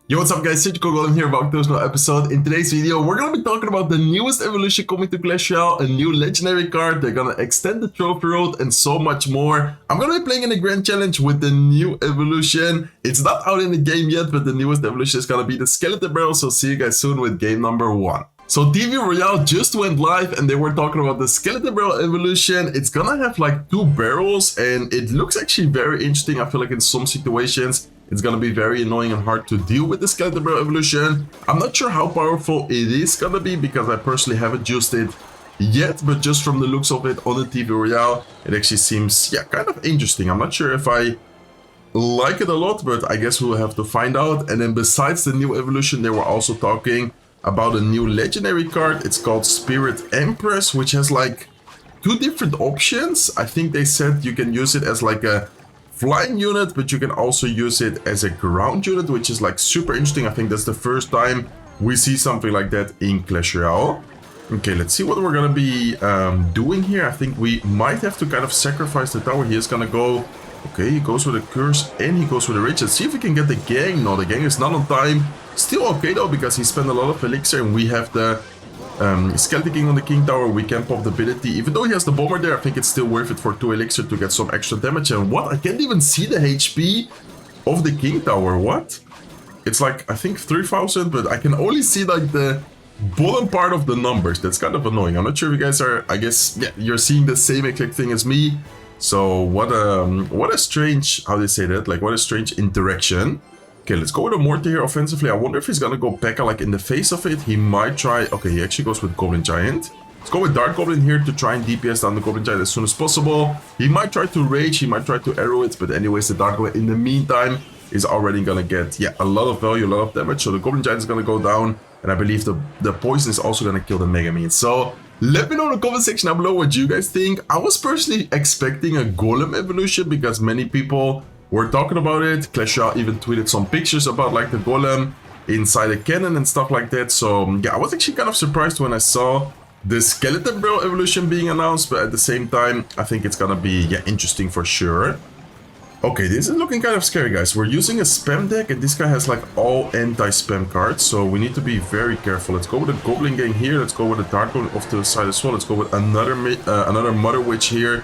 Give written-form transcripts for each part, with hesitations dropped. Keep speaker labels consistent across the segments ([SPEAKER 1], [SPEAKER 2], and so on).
[SPEAKER 1] Yo, what's up guys, Goblin here, welcome to another episode. In today's video, we're gonna be talking about the newest evolution coming to Clash Royale, a new legendary card, they're gonna extend the trophy road, and so much more. I'm gonna be playing in a grand challenge with the new evolution. It's not out in the game yet, but the newest evolution is gonna be the skeleton barrel, so see you guys soon with game number 1. So TV Royale just went live and they were talking about the skeleton barrel evolution. It's gonna have like 2 barrels and it looks actually very interesting. I feel like in some situations it's gonna be very annoying and hard to deal with the skeleton barrel evolution. I'm not sure how powerful it is gonna be because I personally haven't used it yet, but just from the looks of it on the TV Royale, it actually seems, yeah, kind of interesting. I'm not sure if I like it a lot, but I guess we'll have to find out. And then besides the new evolution, they were also talking about a new legendary card. It's called Spirit Empress, which has like 2 different options. I think they said you can use it as like a flying unit, but you can also use it as a ground unit, which is like super interesting. I think that's the first time we see something like that in Clash Royale. Okay, let's see what we're gonna be doing here. I think we might have to kind of sacrifice the tower. He is gonna go, okay, he goes with a curse and he goes with a rage. Let's see if we can get the gang. No, the gang is not on time. Still okay though, because he spent a lot of elixir and we have the Skeleton King on the King Tower. We can pop the ability. Even though he has the bomber there, I think it's still worth it for 2 elixir to get some extra damage. And what? I can't even see the HP of the King Tower. What? It's like, I think 3000, but I can only see like the bottom part of the numbers. That's kind of annoying. I'm not sure if you guys are, I guess, yeah, you're seeing the same exact thing as me. So what a strange, how do they say that? Like, what a strange interaction. Okay, let's go with a mortar here offensively. I wonder if he's gonna go P.E.K.K.A like in the face of it. He might try, okay, he actually goes with Goblin Giant. Let's go with Dark Goblin here to try and DPS down the Goblin Giant as soon as possible. He might try to rage, he might try to arrow it, but anyways, the Dark Goblin in the meantime is already gonna get, yeah, a lot of value, a lot of damage. So the Goblin Giant is gonna go down, and I believe the poison is also gonna kill the Mega Mean. So let me know in the comment section down below what you guys think. I was personally expecting a Golem evolution because many people were talking about it. Clash Royale even tweeted some pictures about like the Golem inside a cannon and stuff like that. So yeah, I was actually kind of surprised when I saw the skeleton barrel evolution being announced, but at the same time, I think it's gonna be, yeah, interesting for sure. Okay, this is looking kind of scary, guys. We're using a spam deck and this guy has like all anti-spam cards, so we need to be very careful. Let's go with a Goblin Gang here. Let's go with a Dark Goblin off to the side as well. Let's go with another Mother Witch here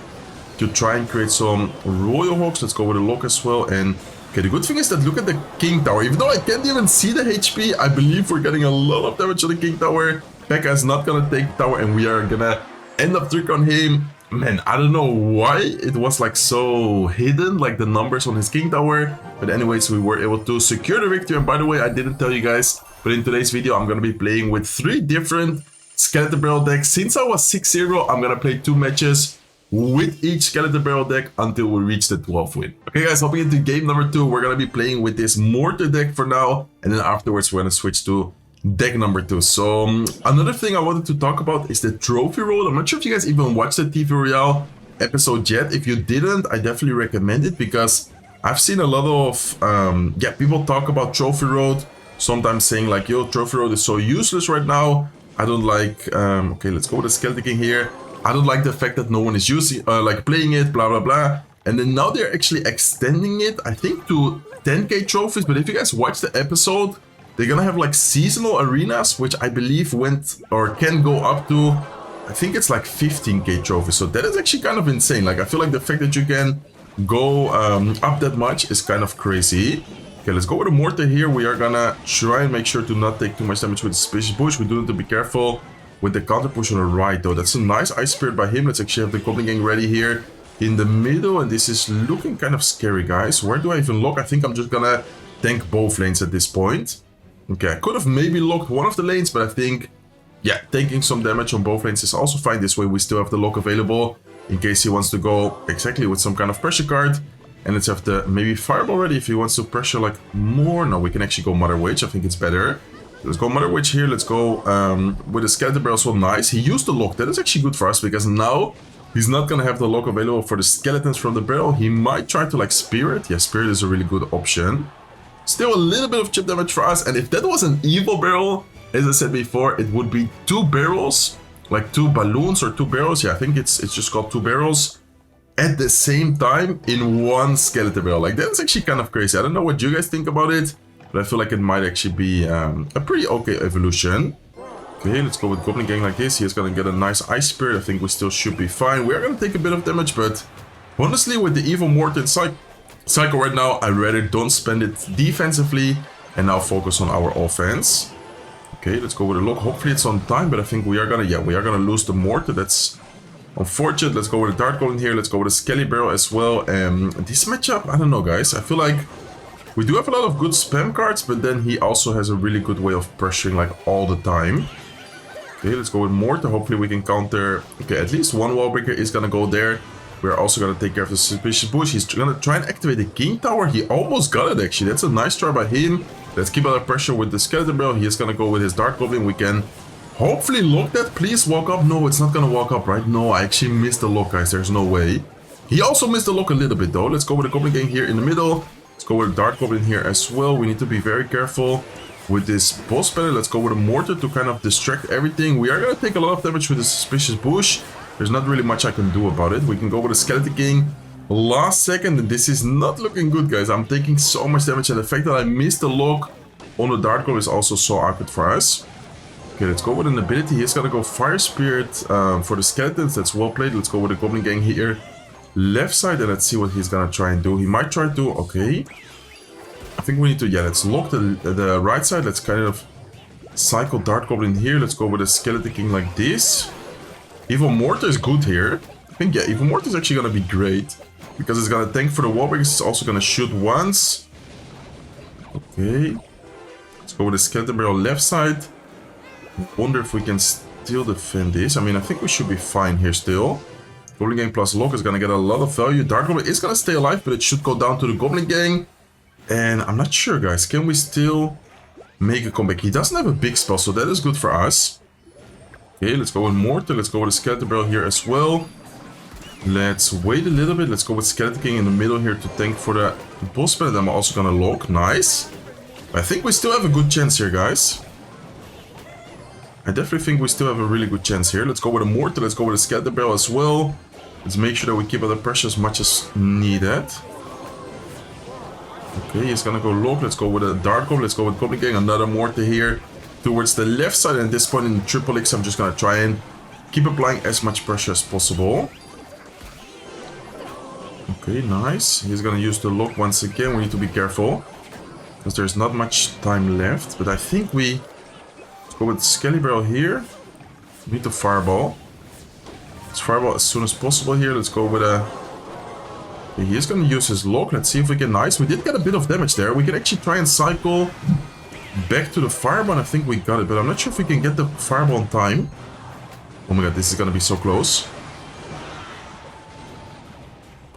[SPEAKER 1] to try and create some Royal Hawks. Let's go with a Lock as well. And okay, the good thing is that look at the King Tower. Even though I can't even see the HP, I believe we're getting a lot of damage on the King Tower. P.E.K.K.A is not gonna take the tower and we are gonna end up trick on him. Man, I don't know why it was like so hidden, like the numbers on his King Tower. But anyways, we were able to secure the victory. And by the way, I didn't tell you guys, but in today's video, I'm gonna be playing with 3 different skeleton barrel decks. Since I was 6-0, I'm gonna play 2 matches with each skeleton barrel deck until we reach the 12th win. Okay guys, hopping into game number 2, we're gonna be playing with this mortar deck for now, and then afterwards we're gonna switch to deck number 2. So another thing I wanted to talk about is the trophy road. I'm not sure if you guys even watched the TV Royale episode yet. If you didn't, I definitely recommend it because I've seen a lot of yeah, people talk about trophy road, sometimes saying like, yo, trophy road is so useless right now. I don't like okay, let's go with the Skeleton King here. I don't like the fact that no one is using, like playing it, blah, blah, blah. And then now they're actually extending it, I think, to 10k trophies. But if you guys watch the episode, they're gonna have like seasonal arenas, which I believe went or can go up to, I think it's like 15k trophies. So that is actually kind of insane. Like, I feel like the fact that you can go up that much is kind of crazy. Okay, let's go with a mortar here. We are gonna try and make sure to not take too much damage with the Suspicious Bush. We do need to be careful with the counter push on the right though. That's a nice Ice Spirit by him. Let's actually have the Goblin Gang ready here in the middle, and this is looking kind of scary, guys. Where do I even lock? I think I'm just gonna tank both lanes at this point. Okay, I could have maybe locked one of the lanes, but I think, yeah, taking some damage on both lanes is also fine. This way we still have the lock available in case he wants to go exactly with some kind of pressure card. And let's have the maybe Fireball ready if he wants to pressure like more. No, we can actually go Mother Witch. I think it's better. Let's go Mother Witch here. Let's go with the Skeleton Barrel. So nice. He used the lock. That is actually good for us because now he's not going to have the lock available for the skeletons from the barrel. He might try to like Spirit. Yeah, Spirit is a really good option. Still a little bit of chip damage for us. And if that was an evil barrel, as I said before, it would be 2 barrels, like 2 balloons or 2 barrels. Yeah, I think it's just called 2 barrels at the same time in one skeleton barrel. Like, that's actually kind of crazy. I don't know what you guys think about it. but I feel like it might actually be a pretty okay evolution. Okay, let's go with Goblin Gang like this. He's gonna get a nice Ice Spirit. I think we still should be fine. We are gonna take a bit of damage, but honestly, with the Evil Mortar Cycle right now, I rather don't spend it defensively and now focus on our offense. Okay, let's go with a lock. Hopefully it's on time, but I think we are gonna lose the Mortar. That's unfortunate. Let's go with a Dart Goblin here. Let's go with a Skelly Barrel as well. This matchup, I don't know, guys. I feel like we do have a lot of good spam cards, but then he also has a really good way of pressuring like all the time. Okay, let's go with Mortar. Hopefully we can counter. Okay, at least one wall breaker is gonna go there. We're also gonna take care of the Suspicious Bush. He's gonna try and activate the King Tower. He almost got it, actually. That's a nice try by him. Let's keep under pressure with the Skeleton Barrel. He is gonna go with his Dark Goblin. We can hopefully lock that. Please walk up. No, it's not gonna walk up, right? No, I actually missed the lock, guys. There's no way. He also missed the lock a little bit, though. Let's go with the Goblin Gang here in the middle. Let's go with a Dark Goblin here as well. We need to be very careful with this boss battle. Let's go with a Mortar to kind of distract everything. We are going to take a lot of damage with the Suspicious Bush. There's not really much I can do about it. We can go with a Skeleton King last second, and this is not looking good, guys. I'm taking so much damage, and the fact that I missed the lock on the Dark Goblin is also so awkward for us. Okay, let's go with an ability. He's going to go Fire Spirit for the Skeletons. That's well played. Let's go with the Goblin Gang here. Left side, and let's see what he's going to try and do. He might try to... Okay. I think we need to, let's lock the right side. Let's kind of cycle Dart Goblin here. Let's go with a Skeleton King like this. Evil Mortar is good here. I think, Evil Mortar is actually going to be great. Because it's going to tank for the wall breakers. It's also going to shoot once. Okay. Let's go with the Skeleton Barrel left side. Wonder if we can still defend this. I mean, I think we should be fine here still. Goblin Gang plus lock is going to get a lot of value. Dart Goblin is going to stay alive, but it should go down to the Goblin Gang. And I'm not sure, guys. Can we still make a comeback? He doesn't have a big spell, so that is good for us. Okay, let's go with Mortar. Let's go with a Skeleton Barrel here as well. Let's wait a little bit. Let's go with Skeleton King in the middle here to tank for the boss battle. I'm also going to lock. Nice. I think we still have a good chance here, guys. I definitely think we still have a really good chance here. Let's go with a Mortar. Let's go with a Skeleton Barrel as well. Let's make sure that we keep under pressure as much as needed. Okay, he's gonna go lock. Let's go with a Dark Goblin. Let's go with Goblin Gang. Another Mortar here towards the left side. And at this point in the Triple X, I'm just gonna try and keep applying as much pressure as possible. Okay, nice. He's gonna use the lock once again. We need to be careful because there's not much time left. But I think let's go with Skelly Barrel here. We need to Fireball. Let's Fireball as soon as possible here. Let's go with a... He is going to use his lock. Let's see if we can... Nice. We did get a bit of damage there. We can actually try and cycle back to the Fireball. I think we got it, but I'm not sure if we can get the Fireball on time. Oh my god, this is going to be so close.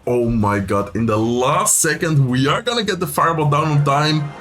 [SPEAKER 1] Oh my god, in the last second, we are going to get the Fireball down on time.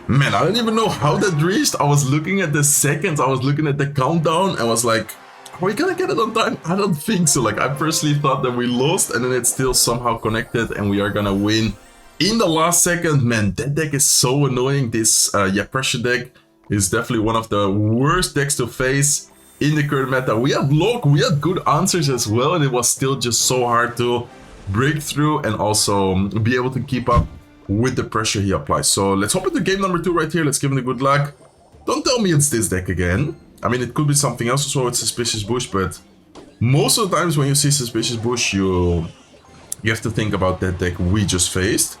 [SPEAKER 1] Man, I don't even know how that reached. I was looking at the seconds. I was looking at the countdown and was like... Are we gonna get it on time? I don't think so. Like, I personally thought that we lost and then it's still somehow connected and we are gonna win in the last second. Man, that deck is so annoying. This pressure deck is definitely one of the worst decks to face in the current meta. We had lock, we had good answers as well, and it was still just so hard to break through and also be able to keep up with the pressure he applies. So let's hop into game number 2 right here. Let's give him the good luck. Don't tell me it's this deck again. I mean, it could be something else as well with Suspicious Bush, but most of the times when you see Suspicious Bush, you have to think about that deck we just faced.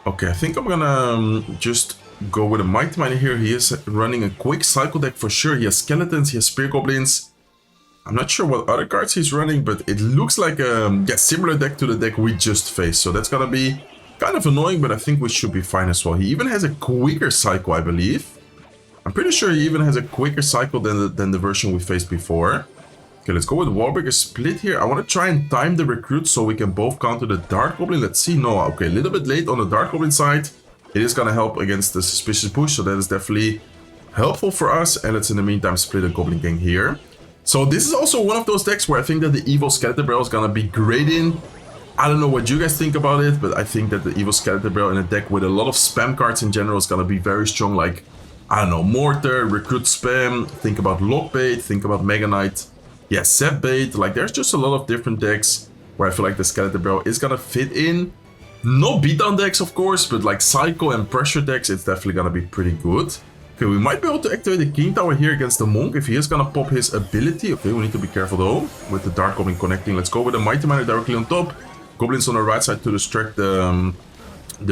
[SPEAKER 1] Okay, I think I'm gonna just go with a Mighty Miner here. He is running a quick cycle deck for sure. He has Skeletons, he has Spear Goblins. I'm not sure what other cards he's running, but it looks like a similar deck to the deck we just faced. So that's gonna be kind of annoying, but I think we should be fine as well. He even has a quicker cycle, I believe. I'm pretty sure he even has a quicker cycle than the version we faced before. Okay, let's go with Wallbreaker Split here. I want to try and time the recruit so we can both counter the Dark Goblin. Let's see. No, okay, a little bit late on the Dark Goblin side. It is going to help against the Suspicious Bush, so that is definitely helpful for us. And let's in the meantime split a Goblin Gang here. So this is also one of those decks where I think that the Evil Skeleton Barrel is going to be great in. I don't know what you guys think about it, but I think that the Evil Skeleton Barrel in a deck with a lot of spam cards in general is going to be very strong. Like, I don't know, Mortar, Recruit Spam, think about Lockbait, think about Mega Knight, yeah, Zap Bait. Like, there's just a lot of different decks where I feel like the Skeleton Barrel is gonna fit in. No beatdown decks, of course, but like Psycho and Pressure decks, it's definitely gonna be pretty good. Okay, we might be able to activate the King Tower here against the Monk if he is gonna pop his ability. Okay, we need to be careful though with the Dark Goblin connecting. Let's go with the Mighty Miner directly on top. Goblins on the right side to distract the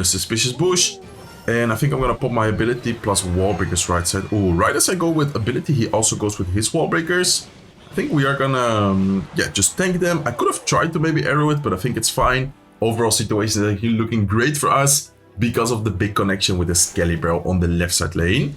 [SPEAKER 1] Suspicious Bush. And I think I'm gonna pop my ability plus Wall Breakers right side. Oh, right as I go with ability, he also goes with his Wall Breakers. I think we are gonna, yeah, just tank them. I could have tried to maybe arrow it, but I think it's fine. Overall situation is actually looking great for us because of the big connection with the Skelly-Barrel on the left side lane.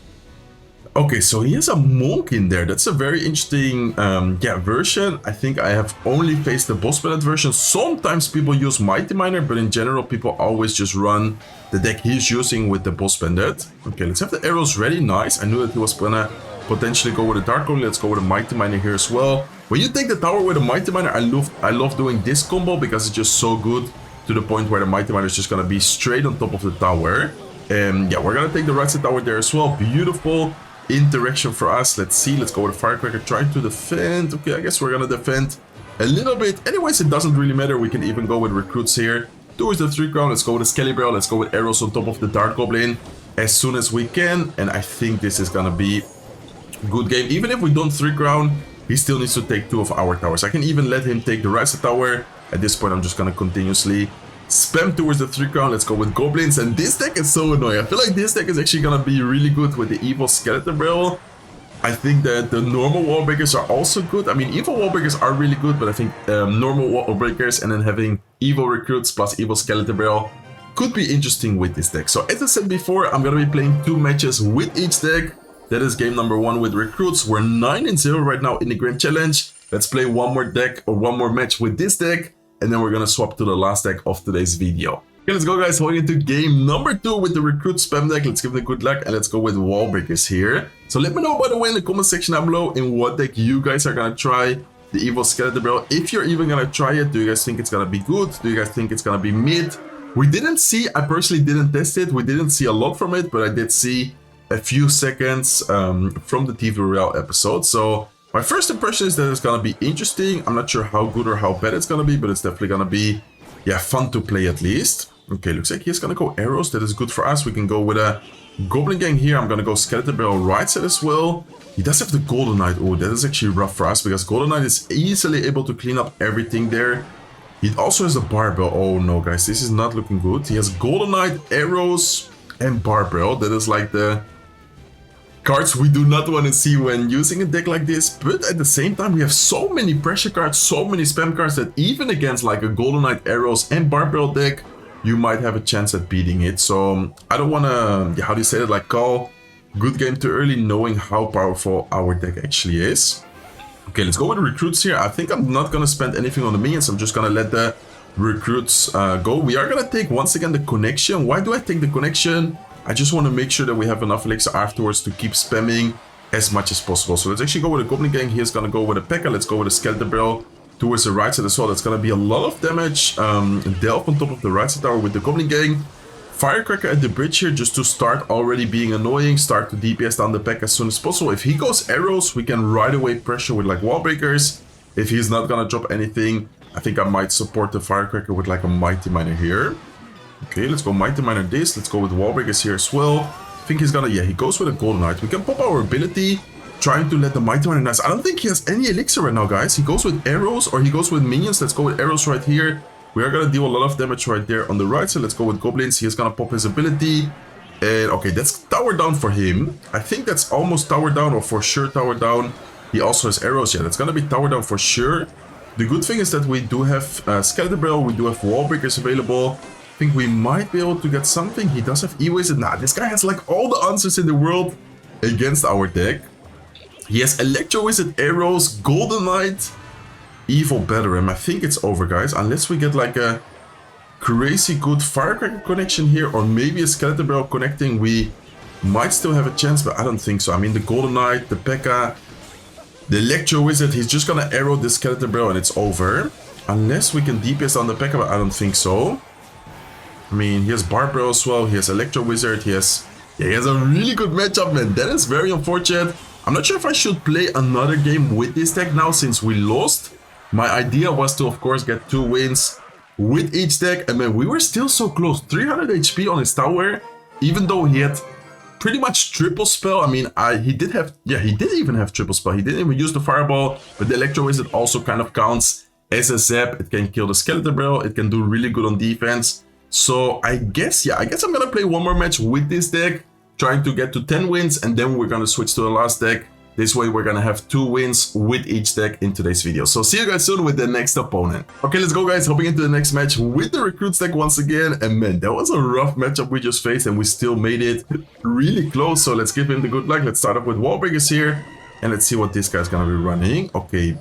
[SPEAKER 1] Okay, so he has a Monk in there. That's a very interesting version. I think I have only faced the boss planet version. Sometimes people use Mighty Miner, but in general, people always just run the deck he's using with the boss bandit. Okay, let's have the arrows ready. Nice. I knew that he was gonna potentially go with a Dark Goblin. Let's go with a Mighty Miner here as well. When you take the tower with a Mighty Miner, I love doing this combo because it's just so good to the point where the Mighty Miner is just gonna be straight on top of the tower. And yeah, we're gonna take the right side tower there as well. Beautiful interaction for us. Let's see. Let's go with a Firecracker trying to defend. Okay, I guess we're gonna defend a little bit. Anyways, it doesn't really matter. We can even go with recruits here towards the 3 crown. Let's go with a Skelly-Barrel. Let's go with arrows on top of the Dark Goblin as soon as we can. And I think this is gonna be a good game. Even if we don't 3 crown, he still needs to take 2 of our towers. I can even let him take the right side tower. At this point, I'm just gonna continuously spam towards the 3 crown. Let's go with goblins. And this deck is so annoying. I feel like this deck is actually gonna be really good with the evil skeleton barrel. I think that the normal wall breakers are also good. I mean, evil wall breakers are really good, but I think normal wall breakers and then having evil recruits plus evil skeleton barrel could be interesting with this deck. So as I said before, I'm gonna be playing 2 matches with each deck. That is game number 1 with recruits. We're 9-0 right now in the Grand Challenge. Let's play one more deck or one more match with this deck. And then we're gonna swap to the last deck of today's video. Okay, let's go guys, going into game number 2 with the recruit spam deck. Let's give it a good luck and let's go with wall breakers here. So let me know by the way in the comment section down below in what deck you guys are gonna try the evil skeleton barrel. If you're even gonna try it, do you guys think it's gonna be good? Do you guys think it's gonna be mid? We didn't see, I personally didn't test it. We didn't see a lot from it, but I did see a few seconds from the TV Royale episode. So my first impression is that it's gonna be interesting. I'm not sure how good or how bad it's gonna be, but it's definitely gonna be, yeah, fun to play at least. Okay, looks like he's gonna go arrows. That is good for us. We can go with a Goblin Gang here. I'm gonna go Skeleton Barrel right side as well. He does have the Golden Knight. Oh, that is actually rough for us because Golden Knight is easily able to clean up everything there. He also has a Barbell. Oh no, guys, this is not looking good. He has Golden Knight, arrows, and Barbell. That is like the cards we do not want to see when using a deck like this, but at the same time we have so many pressure cards, so many spam cards that even against like a Golden Knight, arrows and Barbell deck you might have a chance at beating it. So I don't want to, how do you say it, like call good game too early knowing how powerful our deck actually is. Okay, let's go with the recruits here. I think I'm not gonna spend anything on the minions. I'm just gonna let the recruits go. We are gonna take once again the connection. Why do I take the connection? I just want to make sure that we have enough elixir afterwards to keep spamming as much as possible. So let's actually go with a Goblin Gang. He's going to go with a P.E.K.K.A. Let's go with a Skeleton Barrel towards the right side as well. That's going to be a lot of damage. Delve on top of the right side tower with the Goblin Gang. Firecracker at the bridge here just to start already being annoying. Start to DPS down the P.E.K.K.A. as soon as possible. If he goes arrows, we can right away pressure with like wall breakers. If he's not going to drop anything, I think I might support the Firecracker with like a Mighty Miner here. Okay, let's go Mighty Miner this. Let's go with wall breakers here as well. I think he's gonna, yeah, he goes with a Golden Knight. We can pop our ability, trying to let the Mighty Miner nice. I don't think he has any elixir right now, guys. He goes with arrows or he goes with minions. Let's go with arrows right here. We are gonna deal a lot of damage right there on the right side. Let's go with goblins. He's gonna pop his ability. And okay, that's tower down for him. I think that's almost tower down or for sure tower down. He also has arrows. Yeah, that's gonna be tower down for sure. The good thing is that we do have Skeleton Barrel. We do have wall breakers available. I think we might be able to get something. He does have E-Wizard. Nah, this guy has like all the answers in the world against our deck. He has Electro Wizard, arrows, Golden Knight, Evil Battering. I think it's over, guys. Unless we get like a crazy good Firecracker connection here or maybe a Skeleton Barrel connecting, we might still have a chance, but I don't think so. I mean, the Golden Knight, the P.E.K.K.A., the Electro Wizard, he's just gonna arrow the Skeleton Barrel and it's over. Unless we can DPS on the P.E.K.K.A., but I don't think so. I mean, he has Barbell as well, he has Electro Wizard, he has a really good matchup, man. That is very unfortunate. I'm not sure if I should play another game with this deck now since we lost. My idea was to, of course, get 2 wins with each deck. And man, we were still so close. 300 HP on his tower, even though he had pretty much triple spell. I mean, he did have, yeah, he did even have triple spell. He didn't even use the fireball, but the Electro Wizard also kind of counts as a zap. It can kill the Skeleton Barrel. It can do really good on defense. So I guess, yeah, I guess I'm gonna play one more match with this deck, trying to get to 10 wins, and then we're gonna switch to the last deck. This way we're gonna have 2 wins with each deck in today's video. So see you guys soon with the next opponent. Okay, let's go guys, hopping into the next match with the Recruits deck once again. And man, that was a rough matchup we just faced, and we still made it really close. So let's give him the good luck. Let's start off with Wallbreakers here, and let's see what this guy's gonna be running. Okay,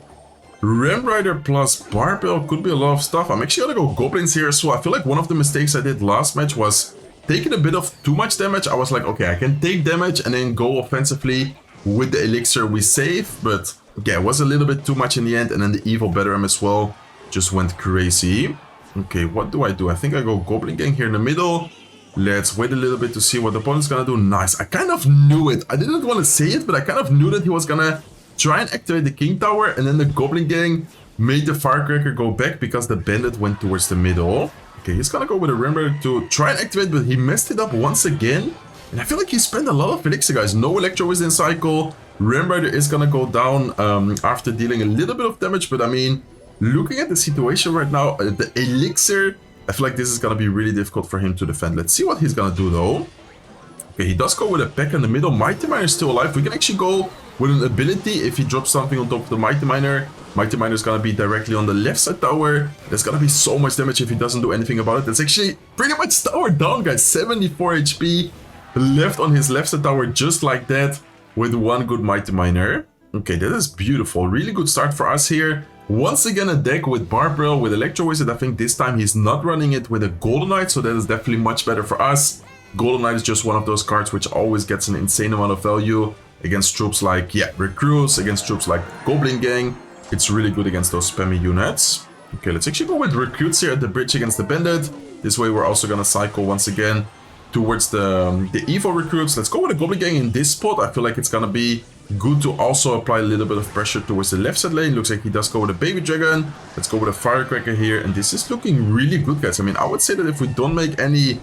[SPEAKER 1] Ram Rider plus Barbell could be a lot of stuff. I'm actually gonna go Goblins here. So I feel like one of the mistakes I did last match was taking a bit of too much damage. I was like, okay, I can take damage and then go offensively with the elixir we save, but yeah, it was a little bit too much in the end. And then the evil Batteram as well just went crazy. Okay, what do? I think I go Goblin Gang here in the middle. Let's wait a little bit to see what the opponent's gonna do. Nice, I kind of knew it. I didn't want to say it, but I kind of knew that he was gonna try and activate the King Tower, and then the Goblin Gang made the Firecracker go back because the Bandit went towards the middle. Okay, he's gonna go with a Rimmer to try and activate, but he messed it up once again. And I feel like he spent a lot of elixir, guys. No Electro Wizard cycle. Ram Rider is gonna go down after dealing a little bit of damage, but I mean, looking at the situation right now, the elixir, I feel like this is gonna be really difficult for him to defend. Let's see what he's gonna do though. Okay, he does go with a Peck in the middle. Mighty Miner is still alive. We can actually go with an ability if he drops something on top of the Mighty Miner. Mighty Miner is gonna be directly on the left side tower. There's gonna be so much damage if he doesn't do anything about it. That's actually pretty much tower down, guys. 74 HP left on his left side tower, just like that, with one good Mighty Miner. Okay, that is beautiful. Really good start for us here. Once again, a deck with Barbell, with Electro Wizard. I think this time he's not running it with a Golden Knight, so that is definitely much better for us. Golden Knight is just one of those cards which always gets an insane amount of value against troops like, yeah, Recruits, against troops like Goblin Gang. It's really good against those spammy units. Okay, let's actually go with Recruits here at the bridge against the Bandit. This way we're also gonna cycle once again towards the evil Recruits. Let's go with the Goblin Gang in this spot. I feel like it's gonna be good to also apply a little bit of pressure towards the left side lane. Looks like he does go with a Baby Dragon. Let's go with a Firecracker here, and this is looking really good, guys. I mean, I would say that if we don't make any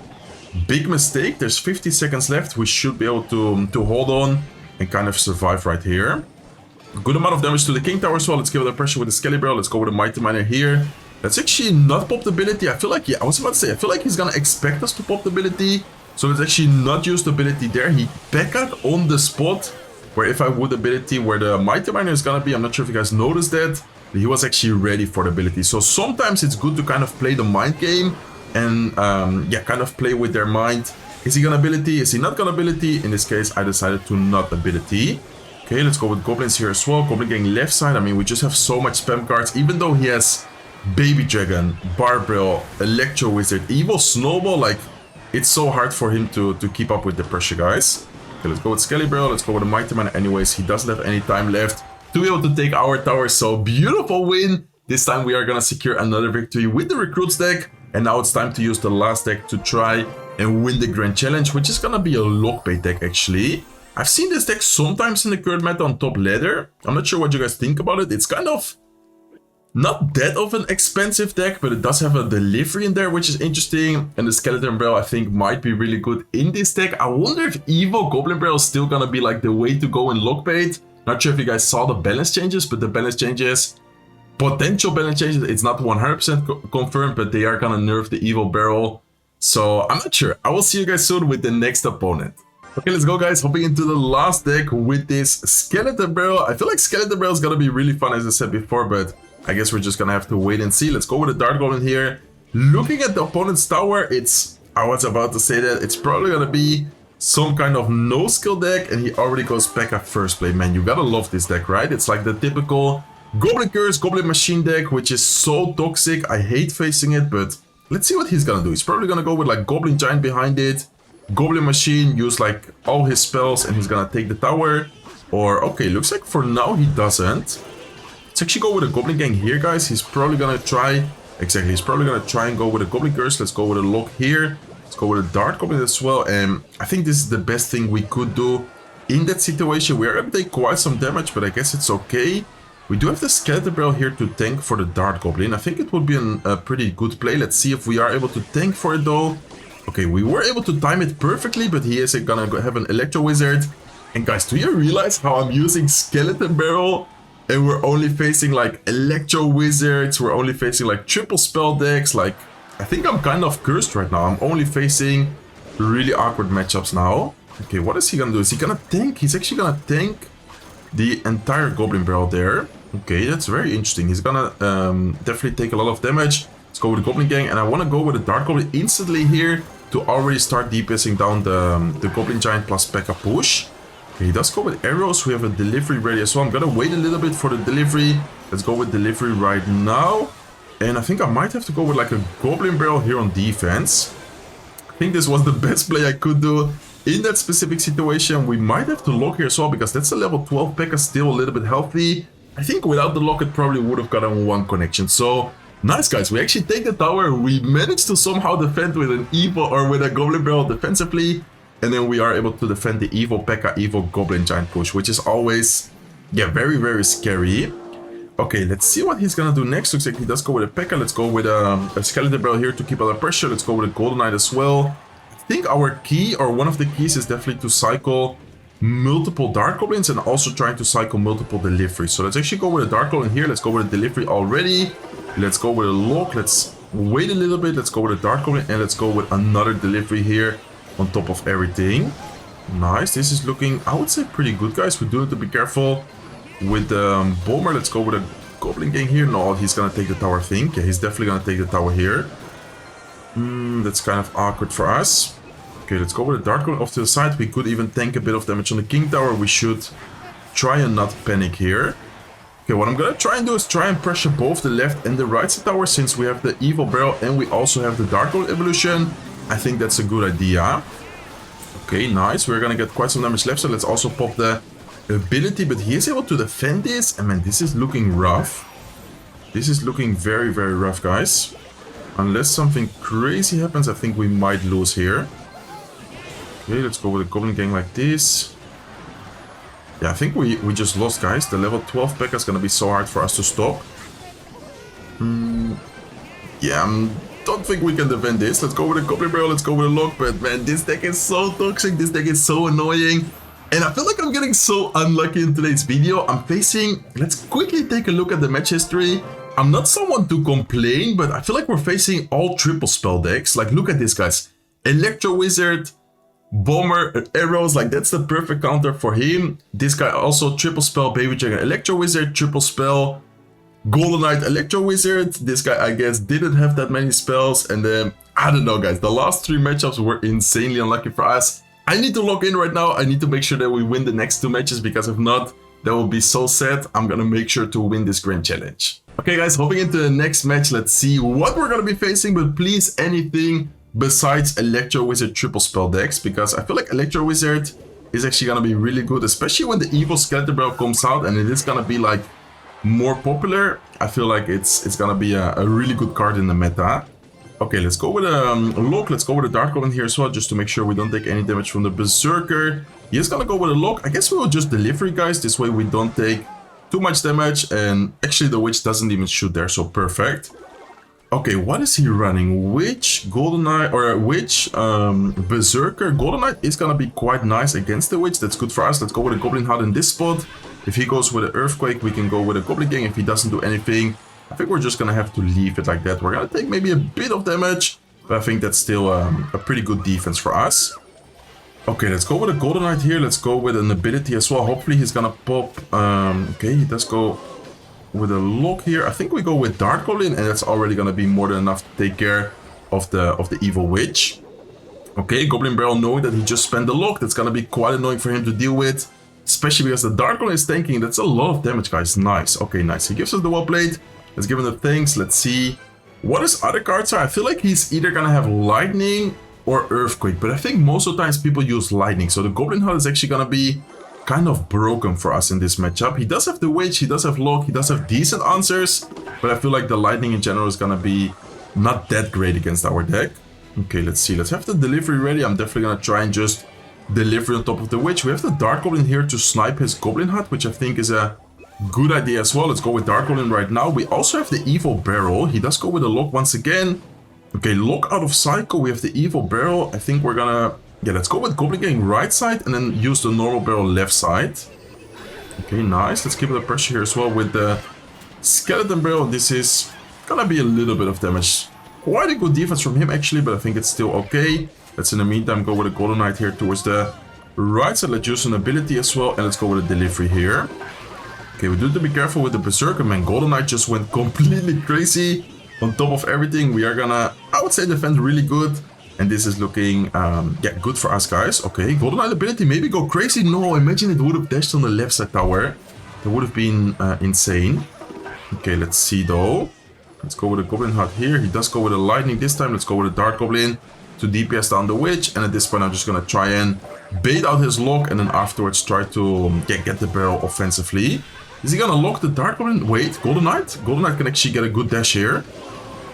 [SPEAKER 1] big mistake, there's 50 seconds left, we should be able to hold on and kind of survive right here. Good amount of damage to the King Tower as well. Let's give it a pressure with the Skelly Barrel. Let's go with a Mighty Miner here. Let's actually not pop the ability. I feel like, yeah, I was about to say, I feel like he's gonna expect us to pop the ability. So let's actually not use the ability there. He P.E.K.Ka'd on the spot where if I would ability where the Mighty Miner is gonna be. I'm not sure if you guys noticed that, but he was actually ready for the ability. So sometimes it's good to kind of play the mind game and yeah, kind of play with their mind. Is he gonna ability? Is he not gonna ability? In this case, I decided to not ability. Okay, let's go with Goblins here as well. Goblin Gang left side. I mean, we just have so much spam cards, even though he has Baby Dragon, Barbell, Electro Wizard, Evil Snowball. Like, it's so hard for him to keep up with the pressure, guys. Okay, let's go with Skelly Barrel. Let's go with a Mighty Miner. Anyways, he doesn't have any time left to be able to take our tower. So beautiful win. This time we are gonna secure another victory with the Recruits deck. And now it's time to use the last deck to try and win the Grand Challenge, which is gonna be a Lockbait deck actually. I've seen this deck sometimes in the current meta on top ladder. I'm not sure what you guys think about it. It's kind of not that of an expensive deck, but it does have a delivery in there, which is interesting. And the Skeleton Barrel, I think, might be really good in this deck. I wonder if Evil Goblin Barrel is still gonna be like the way to go in Lockbait. Not sure if you guys saw the balance changes, but the balance changes, potential balance changes, it's not 100% confirmed, but they are gonna nerf the Evil Barrel. So I'm not sure. I will see you guys soon with the next opponent. Okay, let's go, guys. Hopping into the last deck with this Skeleton Barrel. I feel like Skeleton Barrel is gonna be really fun, as I said before, but I guess we're just gonna have to wait and see. Let's go with the Dart Goblin here. Looking at the opponent's tower, I was about to say that it's probably gonna be some kind of no-skill deck, and he already goes back at first play. Man, you gotta love this deck, right? It's like the typical Goblin Curse, Goblin Machine deck, which is so toxic. I hate facing it, but let's see what he's gonna do. He's probably gonna go with like Goblin Giant behind it, Goblin Machine, use like all his spells, and he's gonna take the tower. Or, okay, looks like for now he doesn't. Let's actually go with a Goblin Gang here, guys. He's probably gonna try, exactly, he's probably gonna try and go with a Goblin Curse. Let's go with a Lock here. Let's go with a Dart Goblin as well. And I think this is the best thing we could do in that situation. We are gonna take quite some damage, but I guess it's okay. We do have the Skeleton Barrel here to tank for the Dart Goblin. I think it would be a pretty good play. Let's see if we are able to tank for it though. Okay, we were able to time it perfectly, but he is gonna have an Electro Wizard. And guys, do you realize how I'm using Skeleton Barrel? And we're only facing like Electro Wizards. We're only facing like triple spell decks. Like, I think I'm kind of cursed right now. I'm only facing really awkward matchups now. Okay, what is he gonna do? Is he gonna tank? He's actually gonna tank the entire Goblin Barrel there. Okay, that's very interesting. He's gonna definitely take a lot of damage. Let's go with the Goblin Gang. And I want to go with the Dark Goblin instantly here to already start DPSing down the Goblin Giant plus P.E.K.K.A push. Okay, he does go with arrows. We have a delivery ready as well. I'm gonna wait a little bit for the delivery. Let's go with delivery right now. And I think I might have to go with like a Goblin Barrel here on defense. I think this was the best play I could do in that specific situation. We might have to lock here as well because that's a level 12 P.E.K.K.A still a little bit healthy. I think without the lock it probably would have gotten one connection. So nice guys, we actually take the tower. We managed to somehow defend with an evil or with a Goblin Barrel defensively. And then we are able to defend the evil P.E.K.K.A evil Goblin Giant push, which is always, yeah, very, very scary. Okay, let's see what he's gonna do next. Looks like he does go with a P.E.K.K.A. Let's go with a Skeleton Barrel here to keep under pressure. Let's go with a Golden Knight as well. I think our key, or one of the keys, is definitely to cycle multiple Dark Goblins and also trying to cycle multiple deliveries. So let's actually go with a Dark Goblin here. Let's go with a delivery already. Let's go with a lock. Let's wait a little bit. Let's go with a Dark Goblin and let's go with another delivery here on top of everything. Nice. This is looking, I would say, pretty good, guys. We do have to be careful with the Bomber. Let's go with a Goblin Gang here. No, he's gonna take the tower, I think. Yeah, he's definitely gonna take the tower here. That's kind of awkward for us. Okay, let's go with a Dark Goblin off to the side. We could even tank a bit of damage on the King Tower. We should try and not panic here. Okay, what I'm gonna try and do is try and pressure both the left and the right side tower, since we have the Evil Barrel and we also have the Dark Goblin evolution. I think that's a good idea. Okay, nice. We're gonna get quite some damage left, so let's also pop the ability. But he is able to defend this. And man, this is looking rough. This is looking very, very rough, guys. Unless something crazy happens, I think we might lose here. Okay, let's go with a Goblin Gang like this. Yeah, I think we just lost, guys. The level 12 P.E.K.K.A is gonna be so hard for us to stop. Yeah, I don't think we can defend this. Let's go with a Goblin Barrel, let's go with a lock. But man, this deck is so toxic. This deck is so annoying. And I feel like I'm getting so unlucky in today's video. I'm facing... Let's quickly take a look at the match history. I'm not someone to complain, but I feel like we're facing all triple spell decks. Like, look at this, guys. Electro Wizard, Bomber, arrows, like that's the perfect counter for him. This guy also triple spell, Baby Dragon, Electro Wizard, triple spell, Golden Knight, Electro Wizard. This guy, I guess, didn't have that many spells. And then, I don't know, guys. The last 3 matchups were insanely unlucky for us. I need to lock in right now. I need to make sure that we win the next 2 matches, because if not, that will be so sad. I'm gonna make sure to win this grand challenge. Okay, guys, hopping into the next match. Let's see what we're gonna be facing, but please, anything besides Electro Wizard triple spell decks, because I feel like Electro Wizard is actually gonna be really good, especially when the Evil Skeleton Barrel comes out and it is gonna be like more popular. I feel like it's gonna be a really good card in the meta. Okay, let's go with a lock. Let's go with a Dark Goblin here as well, just to make sure we don't take any damage from the Berserker. He is gonna go with a lock. I guess we will just delivery, guys. This way we don't take too much damage, and actually the Witch doesn't even shoot there, so perfect. Okay, what is he running? Which Golden Knight or which Berserker? Golden Knight is gonna be quite nice against the Witch. That's good for us. Let's go with a Goblin Hut in this spot. If he goes with an Earthquake, we can go with a Goblin Gang. If he doesn't do anything, I think we're just gonna have to leave it like that. We're gonna take maybe a bit of damage, but I think that's still a pretty good defense for us. Okay, let's go with a Golden Knight here. Let's go with an ability as well. Hopefully he's gonna pop. Okay, he does go with a lock here. I think we go with Dark Goblin, and that's already gonna be more than enough to take care of the Evil Witch. Okay, Goblin Barrel knowing that he just spent the lock. That's gonna be quite annoying for him to deal with, especially because the Dark Goblin is tanking. That's a lot of damage, guys. Nice. Okay, nice. He gives us the Wall Blade. Let's give him the things. Let's see what his other cards are. I feel like he's either gonna have Lightning or Earthquake, but I think most of the times people use Lightning, so the Goblin Hut is actually gonna be kind of broken for us in this matchup. He does have the Witch, he does have Lock, he does have decent answers, but I feel like the Lightning in general is gonna be not that great against our deck. Okay, let's see. Let's have the delivery ready. I'm definitely gonna try and just deliver on top of the Witch. We have the Dark Goblin here to snipe his Goblin Hut, which I think is a Good idea as well. Let's go with Dark Goblin right now. We also have the Evil Barrel. He does go with a lock once again. Okay, lock out of cycle. We have the Evil Barrel. I think we're gonna... Yeah, let's go with Goblin Gang right side and then use the normal barrel left side. Okay, nice. Let's keep the pressure here as well with the Skeleton Barrel. This is gonna be a little bit of damage. Quite a good defense from him actually, but I think it's still okay. Let's in the meantime go with a Golden Knight here towards the right side. Let's use an ability as well, and let's go with a delivery here. Okay, we do have to be careful with the Berserker, man. Golden Knight just went completely crazy. On top of everything, we are gonna, I would say, defend really good. And this is looking, yeah, good for us, guys. Okay, Golden Knight ability, maybe go crazy. No, imagine it would have dashed on the left side tower. That would have been insane. Okay, let's see, though. Let's go with a Goblin Hut here. He does go with a Lightning this time. Let's go with a Dark Goblin to DPS down the Witch. And at this point, I'm just gonna try and bait out his lock. And then afterwards, try to get the barrel offensively. Is he gonna lock the Dark Goblin? Wait, Golden Knight? Golden Knight can actually get a good dash here.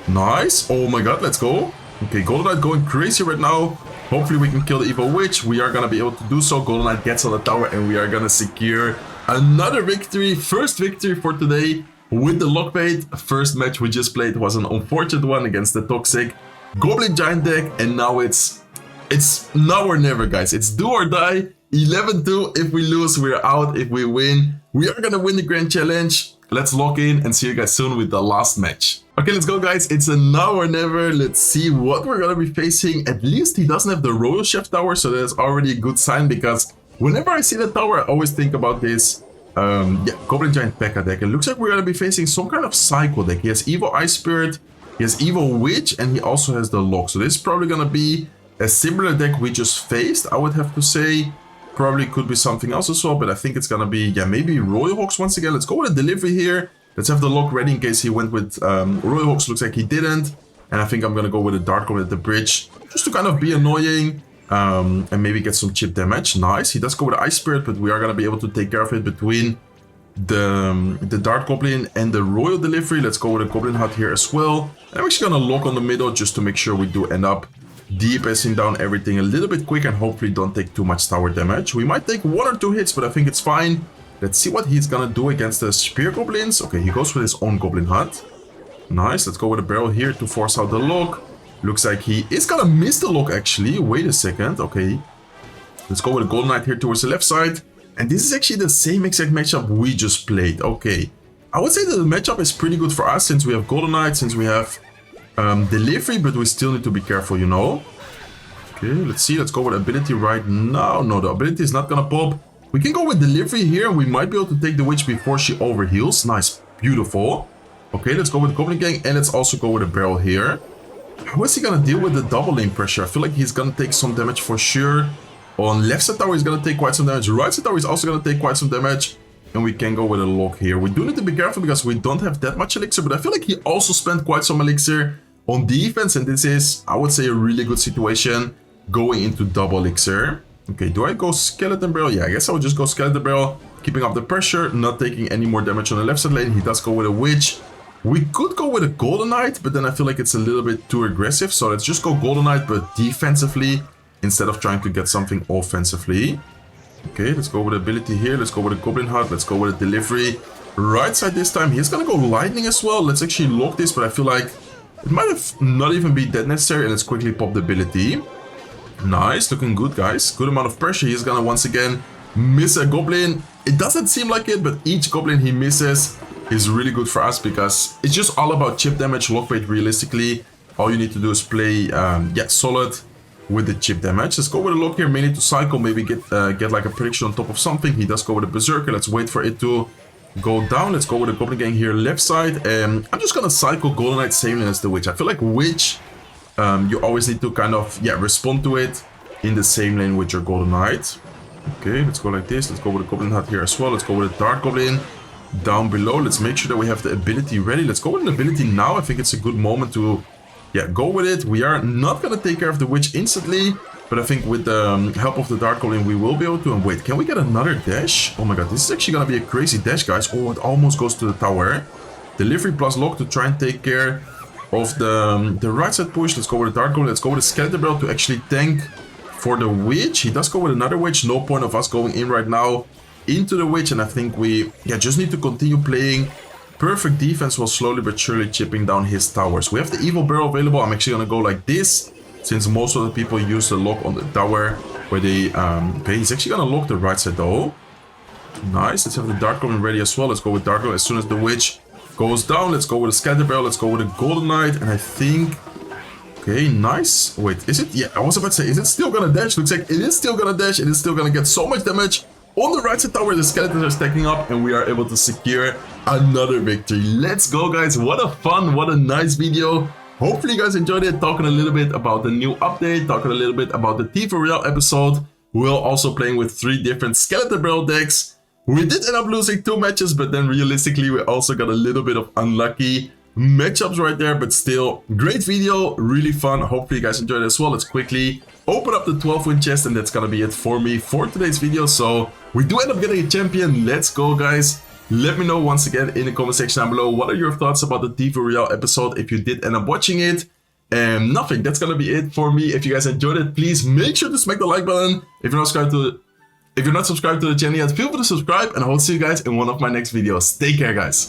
[SPEAKER 1] Nice. Oh my god, let's go. Okay, Golden Knight going crazy right now. Hopefully we can kill the Evil Witch. We are gonna be able to do so. Golden Knight gets on the tower and we are gonna secure another victory. First victory for today with the Lockbait. First match we just played was an unfortunate one against the toxic Goblin Giant deck. And now it's now or never, guys. It's do or die. 11-2. If we lose, we're out. If we win, we are gonna win the Grand Challenge. Let's lock in and see you guys soon with the last match. Okay, let's go, guys. It's a now or never. Let's see what we're gonna be facing. At least he doesn't have the Royal Chef Tower, so that's already a good sign, because whenever I see the tower, I always think about this yeah, Goblin Giant P.E.K.K.A deck. It looks like we're gonna be facing some kind of cycle deck. He has Evil Ice Spirit, he has Evil Witch, and he also has the lock. So this is probably gonna be a similar deck we just faced, I would have to say. Probably could be something else as well, but I think it's gonna be, yeah, maybe Royal Hawks once again. Let's go with a delivery here. Let's have the lock ready in case he went with Royal Hawks. Looks like he didn't. And I think I'm gonna go with a Dark Goblin at the bridge, just to kind of be annoying and maybe get some chip damage. Nice. He does go with Ice Spirit, but we are gonna be able to take care of it between the Dark Goblin and the Royal Delivery. Let's go with a Goblin Hut here as well. And I'm actually gonna lock on the middle just to make sure we do end up DPSing down everything a little bit quick and hopefully don't take too much tower damage. We might take 1 or 2 hits, but I think it's fine. Let's see what he's gonna do against the Spear Goblins. Okay, he goes with his own Goblin Hut. Nice, let's go with a barrel here to force out the lock. Looks like he is gonna miss the lock actually. Wait a second, okay. Let's go with a Golden Knight here towards the left side. And this is actually the same exact matchup we just played. Okay, I would say that the matchup is pretty good for us since we have Golden Knight, since we have delivery, but we still need to be careful, you know. Okay, let's see. Let's go with ability right now. No, the ability is not gonna pop. We can go with delivery here, and we might be able to take the witch before she overheals. Nice, beautiful. Okay, let's go with Goblin Gang, and let's also go with a barrel here. How is he gonna deal with the double lane pressure? I feel like he's gonna take some damage for sure. On left side tower, he's gonna take quite some damage. Right side tower is also gonna take quite some damage. And we can go with a lock here. We do need to be careful because we don't have that much elixir, but I feel like he also spent quite some elixir on defense, and this is, I would say, a really good situation going into double elixir. Okay, do I go Skeleton Barrel? Yeah, I guess I would just go Skeleton Barrel, keeping up the pressure, not taking any more damage on the left side lane. He does go with a Witch. We could go with a Golden Knight, but then I feel like it's a little bit too aggressive, so let's just go Golden Knight, but defensively, instead of trying to get something offensively. Okay, let's go with ability here. Let's go with a Goblin Hut. Let's go with a delivery. Right side this time. He's gonna go Lightning as well. Let's actually lock this, but I feel like it might have not even be that necessary. And let's quickly pop the ability. Nice, looking good, guys. Good amount of pressure. He's gonna once again miss a Goblin. It doesn't seem like it, but each Goblin he misses is really good for us because it's just all about chip damage, lockbait realistically. All you need to do is play, yeah, solid with the chip damage. Let's go with a lock here, mainly to cycle, maybe get like a prediction on top of something. He does go with a Berserker. Let's wait for it to go down. Let's go with a Goblin Gang here, left side. I'm just gonna cycle Golden Knight, same lane as the Witch. I feel like Witch, you always need to kind of, yeah, respond to it in the same lane with your Golden Knight. Okay, let's go like this. Let's go with a Goblin Hut here as well. Let's go with a Dark Goblin down below. Let's make sure that we have the ability ready. Let's go with an ability now. I think it's a good moment to, yeah, go with it. We are not gonna take care of the Witch instantly, but I think with the help of the Dark Goblin, we will be able to. And wait, can we get another dash? Oh my god, this is actually gonna be a crazy dash, guys. Oh, it almost goes to the tower. Delivery plus lock to try and take care of the right side push. Let's go with the Dark Goblin. Let's go with the Skeleton Barrel to actually tank for the Witch. He does go with another Witch. No point of us going in right now. into the witch, and I think we just need to continue playing perfect defense while slowly but surely chipping down his towers. We have the evil barrel available. I'm actually gonna go like this, since most of the people use the lock on the tower where they okay, he's actually gonna lock the right side though. Nice. Let's have the Dark Goblin ready as well. Let's go with Dark Goblin as soon as the witch goes down. Let's go with a Scatter Barrel. Let's go with a Golden Knight. And I think... Okay, nice. Wait, is it? Yeah, I was about to say, is it still gonna dash? Looks like it is still gonna dash. It is still gonna get so much damage. On the right side tower, the skeletons are stacking up, and we are able to secure another victory. Let's go, guys. What a fun, what a nice video. Hopefully you guys enjoyed it. Talking a little bit about the new update. Talking a little bit about the Thief Royale episode. We're also playing with 3 different Skeleton Barrel decks. We did end up losing 2 matches, but then realistically, we also got a little bit of unlucky matchups right there, but still, great video, really fun. Hopefully you guys enjoyed it as well. Let's quickly open up the 12-win chest, and that's gonna be it for me for today's video. So we do end up getting a champion. Let's go, guys. Let me know once again in the comment section down below, what are your thoughts about the Thief Royale episode if you did end up watching it. And nothing, that's gonna be it for me. If you guys enjoyed it, please make sure to smack the like button. If you're not subscribed to the channel yet, feel free to subscribe, and I will see you guys in one of my next videos. Take care, guys.